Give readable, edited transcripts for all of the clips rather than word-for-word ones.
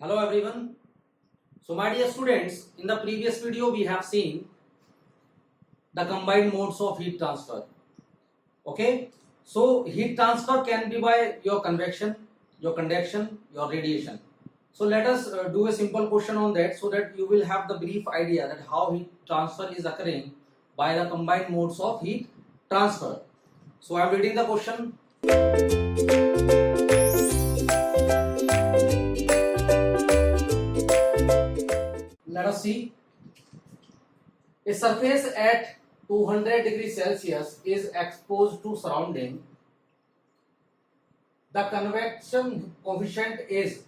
Hello everyone. So my dear students, in the previous video we have seen the combined modes of heat transfer. Okay. So heat transfer can be by your convection, your conduction, your radiation. So let us do a simple question on that so that you will have the brief idea that how heat transfer is occurring by the combined modes of heat transfer. So I am reading the question. Let us see. A surface at 200 degrees Celsius is exposed to surrounding. The convection coefficient is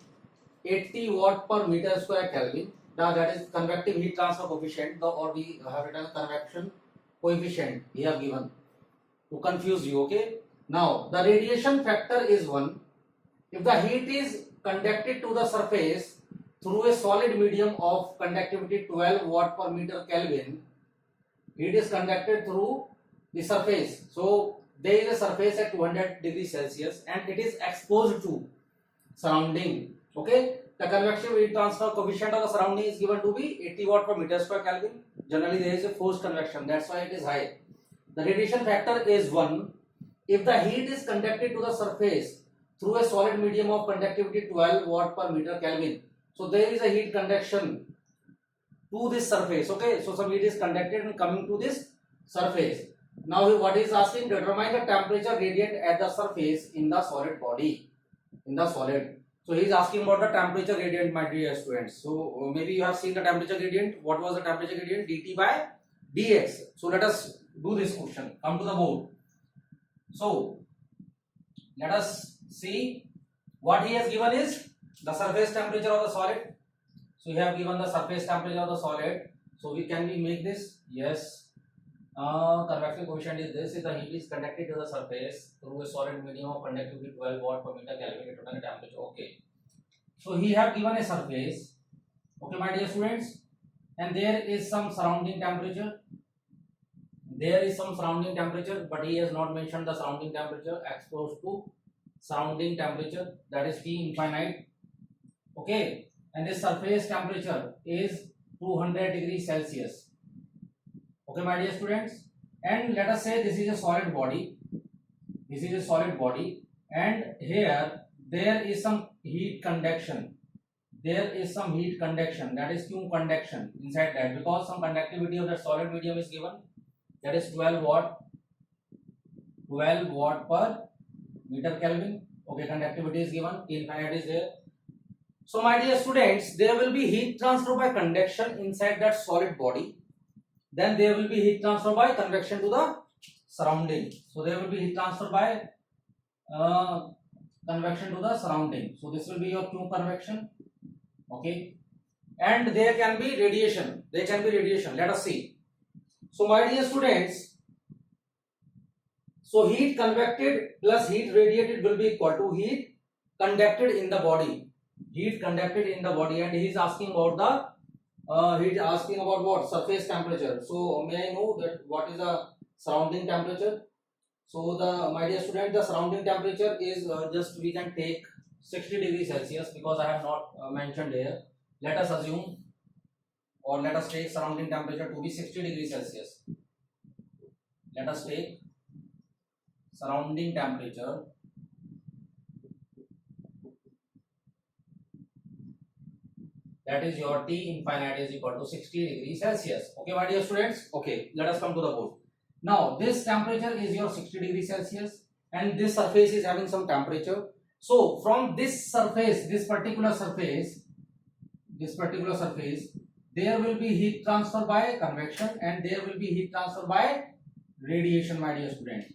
80 watt per meter square Kelvin. That is convective heat transfer coefficient, or we have written convection coefficient we have given to confuse you. Okay. Now the radiation factor is 1. If the heat is conducted to the surface through a solid medium of conductivity 12 watt per meter Kelvin, heat is conducted through the surface. So there is a surface at 200 degrees Celsius and it is exposed to surrounding. Okay, the convection heat transfer coefficient of the surrounding is given to be 80 watt per meter square Kelvin. Generally there is a forced convection, that's why it is high. The radiation factor is 1. If the heat is conducted to the surface through a solid medium of conductivity 12 watt per meter Kelvin, so there is a heat conduction to this surface. Okay, so some heat is conducted and coming to this surface. Now what is asking? Determine the temperature gradient at the surface in the solid body, in the solid. So he is asking about the temperature gradient, my dear students. So maybe you have seen the temperature gradient. What was the temperature gradient? dt by dx. So let us do this question. Come to the board. So let us see what he has given is the surface temperature of the solid. So we have given the surface temperature of the solid. So can we make this? Yes. Convection coefficient is this. If the heat is conducted to the surface through a solid medium of conductivity 12 watt per meter Kelvin, it will temperature. Okay. So he have given a surface. Okay, my dear students, and there is some surrounding temperature. There is some surrounding temperature, but he has not mentioned the surrounding temperature. Exposed to surrounding temperature, that is T infinite. Okay. And this surface temperature is 200 degrees Celsius. Okay, my dear students, and let us say this is a solid body. This is a solid body, and here there is some heat conduction. There is some heat conduction, that is Q conduction inside that, because some conductivity of the solid medium is given, that is 12 watt per meter Kelvin. Okay, conductivity is given, T infinite is there. So my dear students, there will be heat transfer by conduction inside that solid body. Then there will be heat transfer by convection to the surrounding. So there will be heat transfer by convection to the surrounding. So this will be your Q convection. Okay. And there can be radiation. There can be radiation. Let us see. So my dear students, so heat convected plus heat radiated will be equal to heat conducted in the body. Heat conducted in the body, and he is asking about the he is asking about what? Surface temperature. So may I know that what is the surrounding temperature? So my dear student, the surrounding temperature is just we can take 60 degrees Celsius, because I have not mentioned here. Let us assume, or let us take surrounding temperature to be 60 degrees Celsius. Let us take surrounding temperature that is your T infinite is equal to 60 degrees Celsius. Okay, my dear students. Okay, let us come to the board. Now this temperature is your 60 degrees Celsius, and this surface is having some temperature. So from this surface, this particular surface, there will be heat transfer by convection, and there will be heat transfer by radiation, my dear students.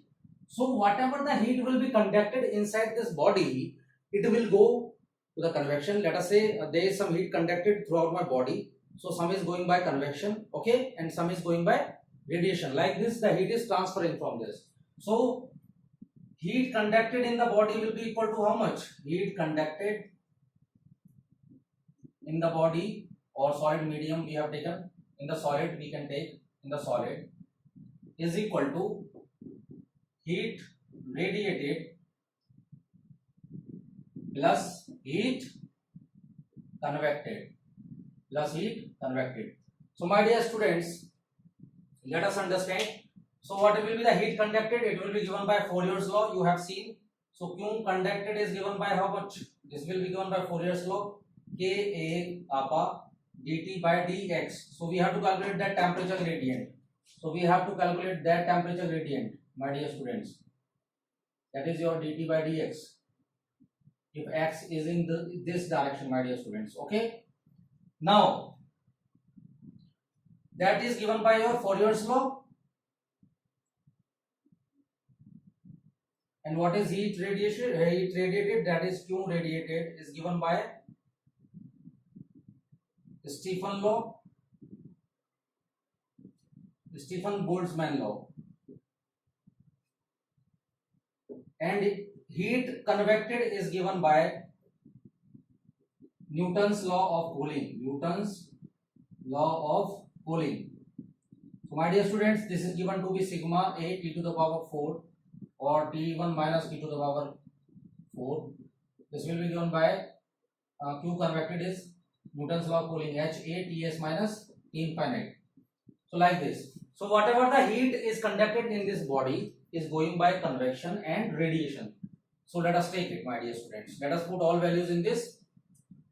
So whatever the heat will be conducted inside this body, it will go to the convection. Let us say there is some heat conducted throughout my body. So some is going by convection, okay, and some is going by radiation. Like this, the heat is transferring from this. So heat conducted in the body will be equal to how much? Heat conducted in the body or solid medium we have taken. In the solid we can take in the solid is equal to heat radiated plus heat convected plus heat convected. So my dear students, let us understand. So what will be the heat conducted? It will be given by Fourier's law. You have seen. So Q conducted is given by how much? This will be given by Fourier's law. Ka kappa dt by dx. So we have to calculate that temperature gradient. So we have to calculate that temperature gradient, my dear students. That is your dt by dx. If x is in this direction, my dear students. Okay. Now that is given by your Fourier's law. And what is heat radiation? Heat radiated, that is Q radiated, is given by Stefan law, Stefan Boltzmann law. And heat convected is given by Newton's law of cooling. Newton's law of cooling. So my dear students, this is given to be sigma A T to the power 4 or T1 minus T to the power 4. This will be given by Q convected is Newton's law of cooling, H A Ts minus T infinite. So like this. So whatever the heat is conducted in this body is going by convection and radiation. So let us take it, my dear students. Let us put all values in this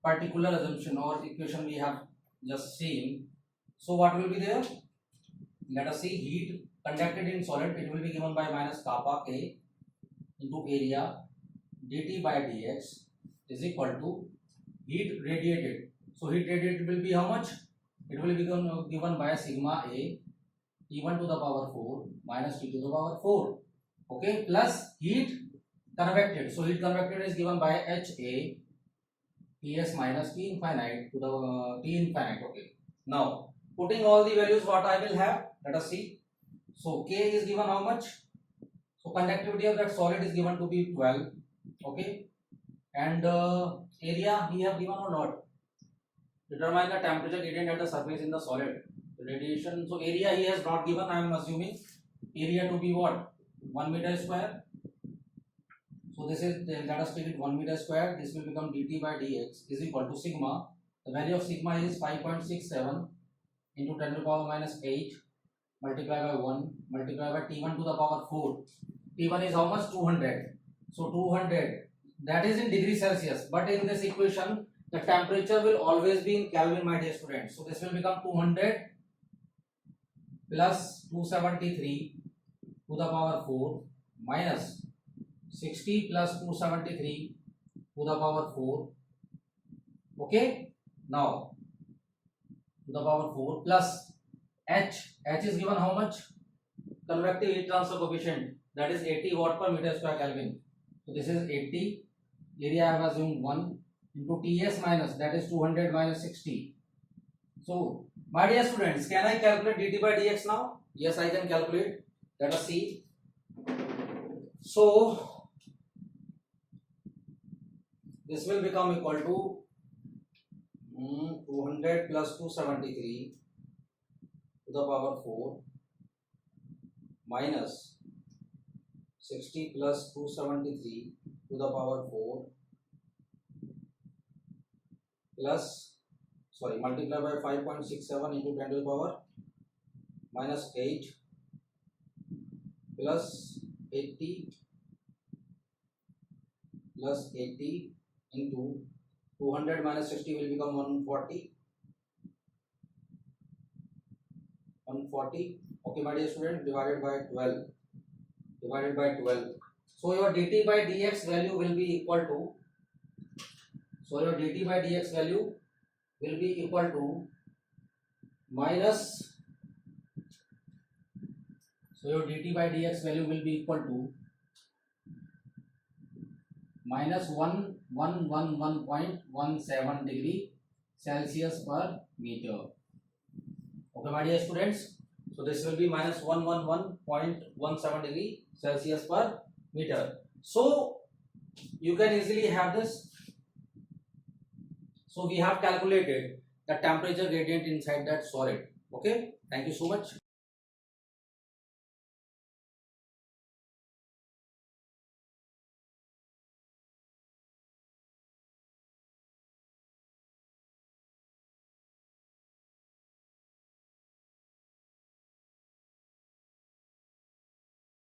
particular assumption or equation we have just seen. So what will be there? Let us see. Heat conducted in solid, it will be given by minus kappa K into area dt by dx is equal to heat radiated. So heat radiated will be how much? It will be given by sigma A T1 to the power 4 minus T to the power 4. Okay, plus heat convected. So heat convected is given by HA Ts minus T infinite to the T infinite. Okay. Now putting all the values what I will have, let us see. So K is given how much? So conductivity of that solid is given to be 12. Okay. And area we have given or not? Determine the temperature gradient at the surface in the solid. Radiation. So area he has not given. I am assuming area to be what? 1 meter square. So this is, let us take it 1 meter square. This will become dt by dx is equal to sigma. The value of sigma is 5.67 into 10 to the power minus 8 multiplied by 1 multiplied by T1 to the power 4. T1 is how much? 200. So 200, that is in degree Celsius. But in this equation, the temperature will always be in Kelvin, my dear students. So this will become 200 plus 273 to the power 4 minus 60 plus 273 to the power 4. Okay. Now to the power 4 plus H. H is given how much? Convective heat transfer coefficient, that is 80 watt per meter square Kelvin. So this is 80. Area I have assumed 1 into Ts minus, that is 200 minus 60. So my dear students, can I calculate dt by dx now? Yes, I can calculate. Let us see. So this will become equal to 200 plus 273 to the power 4 minus 60 plus 273 to the power 4 plus, sorry, multiply by 5.67 into 10 to the power minus 8 plus 80 plus 80 into 200 minus 60 will become 140. Okay, my dear student, divided by 12. So your dt by dx value will be equal to, minus, minus 111.17 degree Celsius per meter. Okay, my dear students. So this will be minus 111.17 degree Celsius per meter. So you can easily have this. So we have calculated the temperature gradient inside that solid. Okay. Thank you so much.